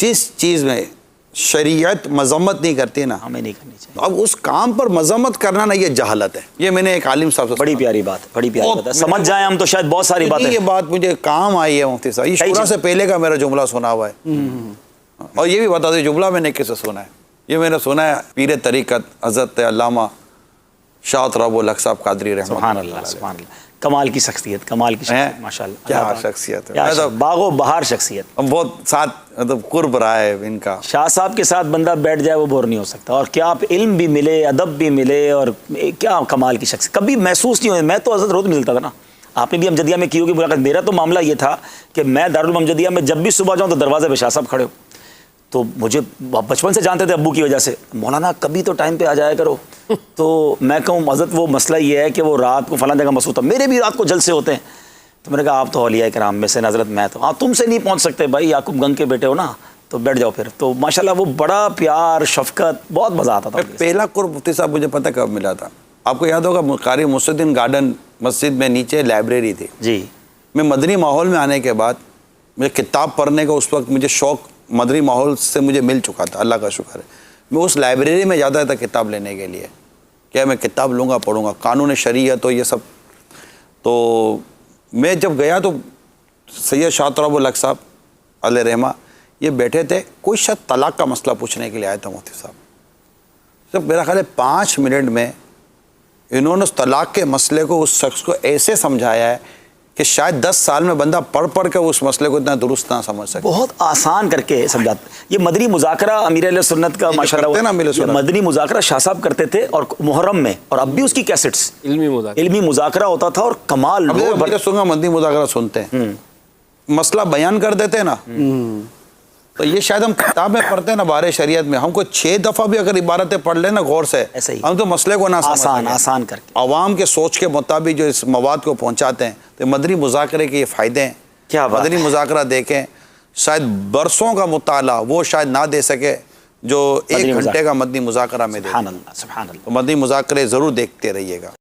जिस चीज़ में शरीयत मजम्मत नहीं करती ना, हमें नहीं करनी चाहिए। अब उस काम पर मजम्मत करना ना, ये जहालत है। ये मैंने एक आलिम साहब से बड़ी प्यारी बात, बड़ी प्यारी बात है। समझ जाए हम तो शायद बहुत सारी बातें। ये बात मुझे काम आई है मुफ्ती साहब, ये शुरा से पहले का मेरा जुमला सुना हुआ है। और ये भी बता दो जुमला मैंने किससे सुना है। ये मैंने सुना है पीर तरीक़त हज़रत अल्लामा शाह तराबुल हक साहब कादरी रहमतुल्लाह। सुभान अल्लाह, सुभान अल्लाह। कमाल की शख्सियत, कमाल की शख्सियत, माशाअल्लाह। क्या शख्सियत है, बागो बहार शख्सियत। बहुत साथ मतलब कुर्ब रहा है इनका। शाह साहब के साथ बंदा बैठ जाए वो बोर नहीं हो सकता। और क्या आप इल्म भी मिले, अदब भी मिले, और क्या कमाल की शख्स, कभी महसूस नहीं हुआ। मैं तो हज़रत रोज़ मिलता था ना, आपने भी अमजदिया में की होगी मुलाकात। मेरा तो मामला ये था कि मैं दारुल अमजदिया में जब भी सुबह जाऊँ तो दरवाजे पे शाह साहब खड़े हो। तो मुझे बचपन से जानते थे अब्बू की वजह से, मौलाना कभी तो टाइम पे आ जाया करो। तो मैं कहूँ हज़रत वो मसला ये है कि वो रात को फलां जगह मसरूफ़ था, मेरे भी रात को जलसे होते हैं। तो मैंने कहा आप तो औलिया कराम में से हज़रत, मैं तो हाँ तुमसे नहीं पहुँच सकते भाई, याकूब गंग के बेटे हो ना, तो बैठ जाओ फिर। तो माशाल्लाह वो बड़ा प्यार शफ़क़त, बहुत मज़ा आता था। पहला कुर्ब मुफ्ती साहब मुझे पता कब मिला था, आपको याद होगा, कारी मुस्तिन गार्डन मस्जिद में नीचे लाइब्रेरी थी जी। मैं मदनी माहौल में आने के बाद मुझे किताब पढ़ने का उस वक्त मुझे शौक़ मदनी माहौल से मुझे मिल चुका था, अल्लाह का शुक्र है। मैं उस लाइब्रेरी में जाता था किताब लेने के लिए, क्या मैं किताब लूँगा पढ़ूँगा, कानून शरीयत तो ये सब। तो मैं जब गया तो सैयद शाह तराबुल हक साहब अलैहि रहमा ये बैठे थे, कोई शायद तलाक़ का मसला पूछने के लिए आया था मुफ्ती साहब। जब मेरा ख्याल है 5 मिनट में इन्होंने उस तलाक़ के मसले को उस शख्स को ऐसे समझाया है कि शायद 10 साल में बंदा पढ़ पढ़ के उस मसले को इतना दुरुस्त ना समझ सके। बहुत आसान करके समझाते। ये मदनी मुज़ाकरा अमीर अहले सुन्नत का माशाल्लाह, मदनी मुज़ाकरा शाह साहब करते थे और मुहर्रम में, और अब भी उसकी कैसेट्स इल्मी मुज़ाकरा होता था। और कमाल लोग सुनगा मदनी मुज़ाकरा सुनते हैं, मसला बयान कर देते हैं ना, तो ये शायद हम किताब में पढ़ते हैं ना बारे शरीयत में, हमको 6 दफ़ा भी अगर इबारतें पढ़ लेना गौर से, हम तो मसले को ना आसान करके आवाम के सोच के मुताबिक जो इस मवाद को पहुँचाते हैं। तो मदनी मुज़ाकरे के ये फ़ायदे हैं। क्या मदनी मुज़ाकरा देखें, शायद बरसों का मुताला वो शायद ना दे सके जो 1 घंटे का मदनी मुज़ाकरा में दे। सुभान अल्लाह, सुभान अल्लाह। तो मदनी मुज़ाकरे ज़रूर देखते रहिएगा।